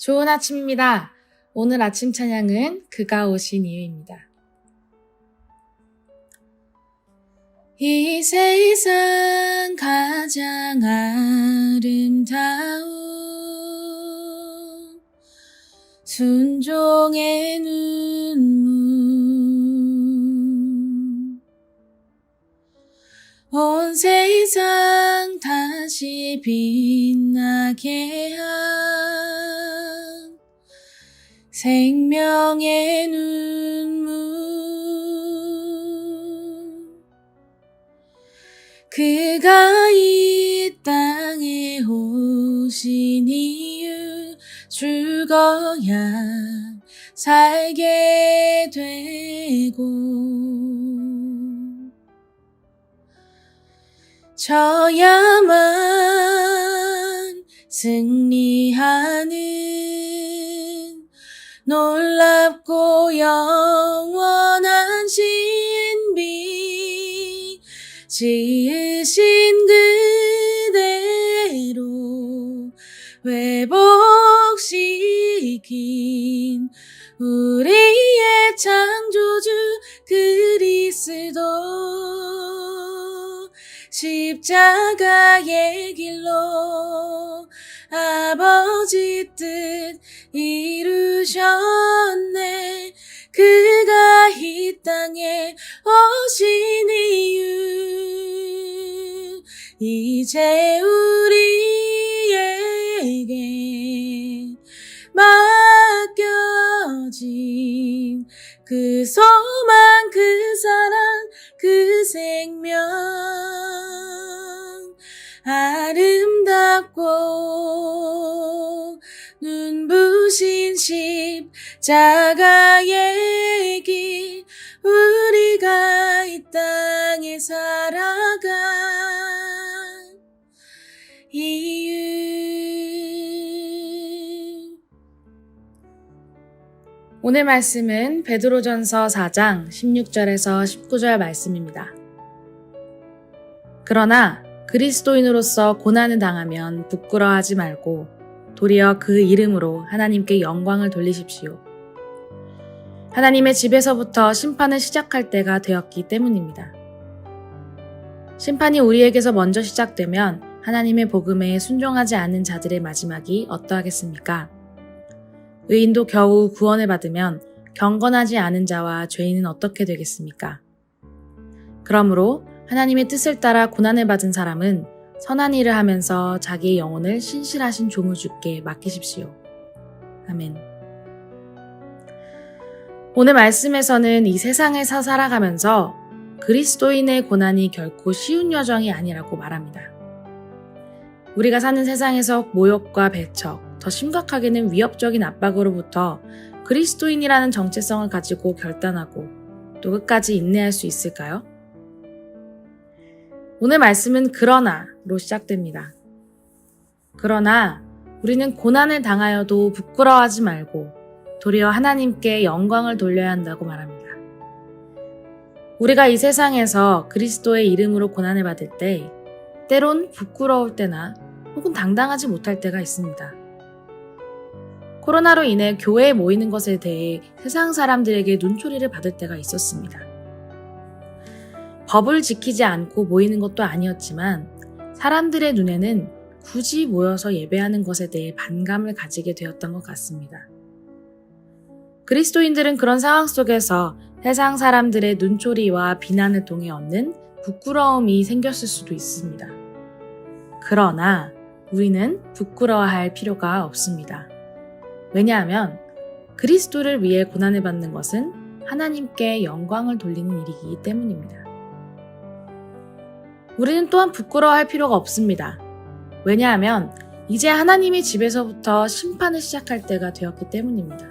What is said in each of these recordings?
좋은 아침입니다. 오늘 아침 찬양은 그가 오신 이유입니다. 이 세상 가장 아름다운 순종의 눈물, 온 세상 다시 빛나게 한 생명의 눈물, 그가 이 땅에 오신 이유, 죽어야 살게 되고 져야만 승리하는 놀랍고 영원한 신비, 지으신 그대로 회복시킨 우리의 창조주 그리스도, 십자가의 길로 아버지 뜻 이루셨네. 그가 이 땅에 오신 이유, 이제 우리에게 맡겨진 그 소망, 그 사랑, 그 생명, 아름답고 눈부신 십자가의 길, 우리가 이 땅에 살아간 이유. 오늘 말씀은 베드로전서 4장 16절에서 19절 말씀입니다. 그러나 그리스도인으로서 고난을 당하면 부끄러워하지 말고 도리어 그 이름으로 하나님께 영광을 돌리십시오. 하나님의 집에서부터 심판을 시작할 때가 되었기 때문입니다. 심판이 우리에게서 먼저 시작되면 하나님의 복음에 순종하지 않는 자들의 마지막이 어떠하겠습니까? 의인도 겨우 구원을 받으면 경건하지 않은 자와 죄인은 어떻게 되겠습니까? 그러므로 하나님의 뜻을 따라 고난을 받은 사람은 선한 일을 하면서 자기의 영혼을 신실하신 조무주께 맡기십시오. 아멘. 오늘 말씀에서는 이 세상에서 살아가면서 그리스도인의 고난이 결코 쉬운 여정이 아니라고 말합니다. 우리가 사는 세상에서 모욕과 배척, 더 심각하게는 위협적인 압박으로부터 그리스도인이라는 정체성을 가지고 결단하고 또 끝까지 인내할 수 있을까요? 오늘 말씀은 그러나로 시작됩니다. 그러나 우리는 고난을 당하여도 부끄러워하지 말고 도리어 하나님께 영광을 돌려야 한다고 말합니다. 우리가 이 세상에서 그리스도의 이름으로 고난을 받을 때 때론 부끄러울 때나 혹은 당당하지 못할 때가 있습니다. 코로나로 인해 교회에 모이는 것에 대해 세상 사람들에게 눈초리를 받을 때가 있었습니다. 법을 지키지 않고 모이는 것도 아니었지만 사람들의 눈에는 굳이 모여서 예배하는 것에 대해 반감을 가지게 되었던 것 같습니다. 그리스도인들은 그런 상황 속에서 세상 사람들의 눈초리와 비난을 통해 얻는 부끄러움이 생겼을 수도 있습니다. 그러나 우리는 부끄러워할 필요가 없습니다. 왜냐하면 그리스도를 위해 고난을 받는 것은 하나님께 영광을 돌리는 일이기 때문입니다. 우리는 또한 부끄러워할 필요가 없습니다. 왜냐하면 이제 하나님의 집에서부터 심판을 시작할 때가 되었기 때문입니다.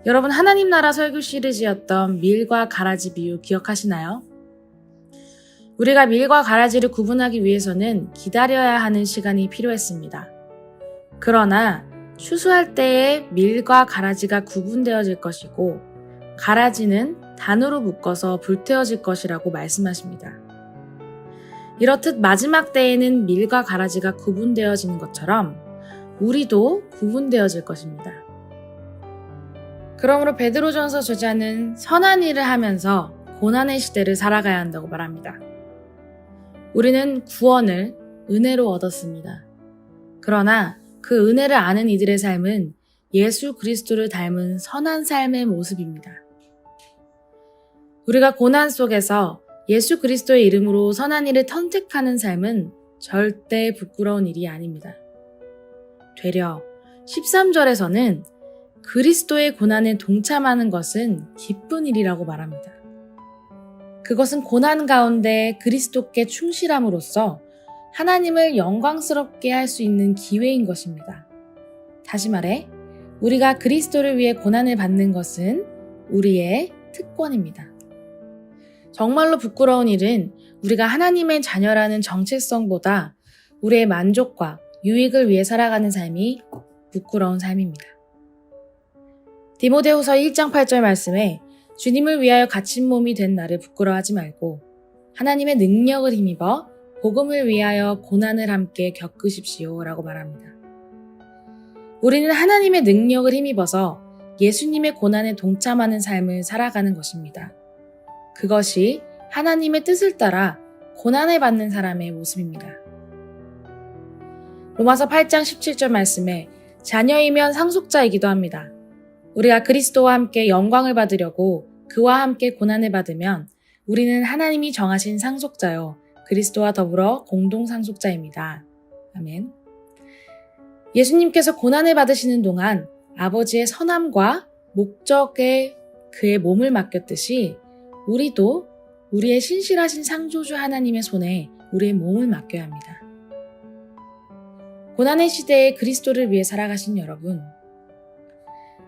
여러분, 하나님 나라 설교 시리즈였던 밀과 가라지 비유 기억하시나요? 우리가 밀과 가라지를 구분하기 위해서는 기다려야 하는 시간이 필요했습니다. 그러나 추수할 때에 밀과 가라지가 구분되어질 것이고 가라지는 단으로 묶어서 불태워질 것이라고 말씀하십니다. 이렇듯 마지막 때에는 밀과 가라지가 구분되어지는 것처럼 우리도 구분되어질 것입니다. 그러므로 베드로전서 저자는 선한 일을 하면서 고난의 시대를 살아가야 한다고 말합니다. 우리는 구원을 은혜로 얻었습니다. 그러나 그 은혜를 아는 이들의 삶은 예수 그리스도를 닮은 선한 삶의 모습입니다. 우리가 고난 속에서 예수 그리스도의 이름으로 선한 일을 선택하는 삶은 절대 부끄러운 일이 아닙니다. 되려 13절에서는 그리스도의 고난에 동참하는 것은 기쁜 일이라고 말합니다. 그것은 고난 가운데 그리스도께 충실함으로써 하나님을 영광스럽게 할 수 있는 기회인 것입니다. 다시 말해, 우리가 그리스도를 위해 고난을 받는 것은 우리의 특권입니다. 정말로 부끄러운 일은 우리가 하나님의 자녀라는 정체성보다 우리의 만족과 유익을 위해 살아가는 삶이 부끄러운 삶입니다. 디모데후서 1장 8절 말씀에 주님을 위하여 갇힌 몸이 된 나를 부끄러워하지 말고 하나님의 능력을 힘입어 복음을 위하여 고난을 함께 겪으십시오 라고 말합니다. 우리는 하나님의 능력을 힘입어서 예수님의 고난에 동참하는 삶을 살아가는 것입니다. 그것이 하나님의 뜻을 따라 고난을 받는 사람의 모습입니다. 로마서 8장 17절 말씀에 자녀이면 상속자이기도 합니다. 우리가 그리스도와 함께 영광을 받으려고 그와 함께 고난을 받으면 우리는 하나님이 정하신 상속자요 그리스도와 더불어 공동 상속자입니다. 아멘. 예수님께서 고난을 받으시는 동안 아버지의 선함과 목적에 그의 몸을 맡겼듯이 우리도 우리의 신실하신 창조주 하나님의 손에 우리의 몸을 맡겨야 합니다. 고난의 시대에 그리스도를 위해 살아가신 여러분,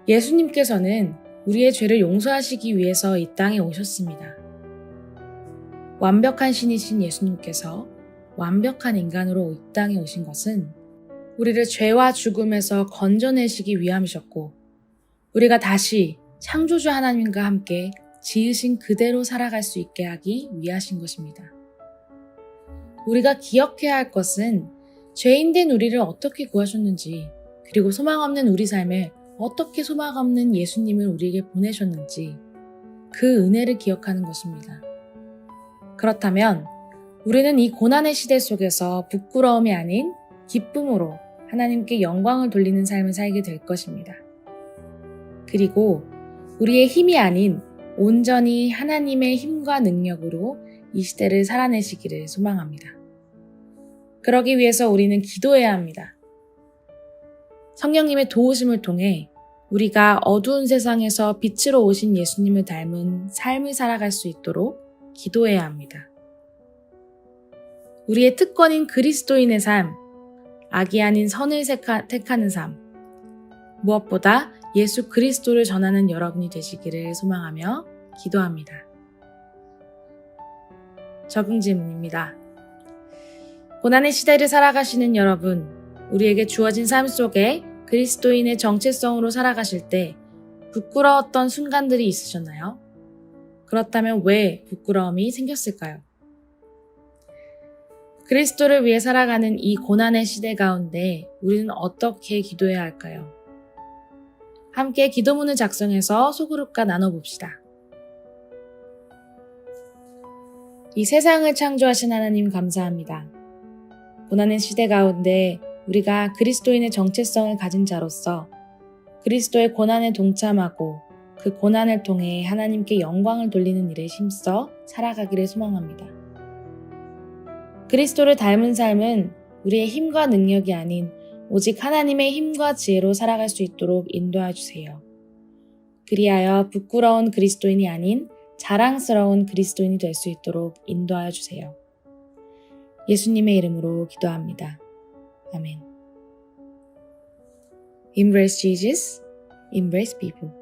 예수님께서는 우리의 죄를 용서하시기 위해서 이 땅에 오셨습니다. 완벽한 신이신 예수님께서 완벽한 인간으로 이 땅에 오신 것은 우리를 죄와 죽음에서 건져내시기 위함이셨고 우리가 다시 창조주 하나님과 함께 지으신 그대로 살아갈 수 있게 하기 위하신 것입니다. 우리가 기억해야 할 것은 죄인된 우리를 어떻게 구하셨는지 그리고 소망 없는 우리 삶에 어떻게 소망 없는 예수님을 우리에게 보내셨는지 그 은혜를 기억하는 것입니다. 그렇다면 우리는 이 고난의 시대 속에서 부끄러움이 아닌 기쁨으로 하나님께 영광을 돌리는 삶을 살게 될 것입니다. 그리고 우리의 힘이 아닌 온전히 하나님의 힘과 능력으로 이 시대를 살아내시기를 소망합니다. 그러기 위해서 우리는 기도해야 합니다. 성령님의 도우심을 통해 우리가 어두운 세상에서 빛으로 오신 예수님을 닮은 삶을 살아갈 수 있도록 기도해야 합니다. 우리의 특권인 그리스도인의 삶, 악이 아닌 선을 택하는 삶, 무엇보다 예수 그리스도를 전하는 여러분이 되시기를 소망하며 기도합니다. 적응 질문입니다. 고난의 시대를 살아가시는 여러분, 우리에게 주어진 삶 속에 그리스도인의 정체성으로 살아가실 때 부끄러웠던 순간들이 있으셨나요? 그렇다면 왜 부끄러움이 생겼을까요? 그리스도를 위해 살아가는 이 고난의 시대 가운데 우리는 어떻게 기도해야 할까요? 함께 기도문을 작성해서 소그룹과 나눠봅시다. 이 세상을 창조하신 하나님 감사합니다. 고난의 시대 가운데 우리가 그리스도인의 정체성을 가진 자로서 그리스도의 고난에 동참하고 그 고난을 통해 하나님께 영광을 돌리는 일에 힘써 살아가기를 소망합니다. 그리스도를 닮은 삶은 우리의 힘과 능력이 아닌 오직 하나님의 힘과 지혜로 살아갈 수 있도록 인도해 주세요. 그리하여 부끄러운 그리스도인이 아닌 자랑스러운 그리스도인이 될 수 있도록 인도하여 주세요. 예수님의 이름으로 기도합니다. 아멘. Embrace Jesus, embrace people.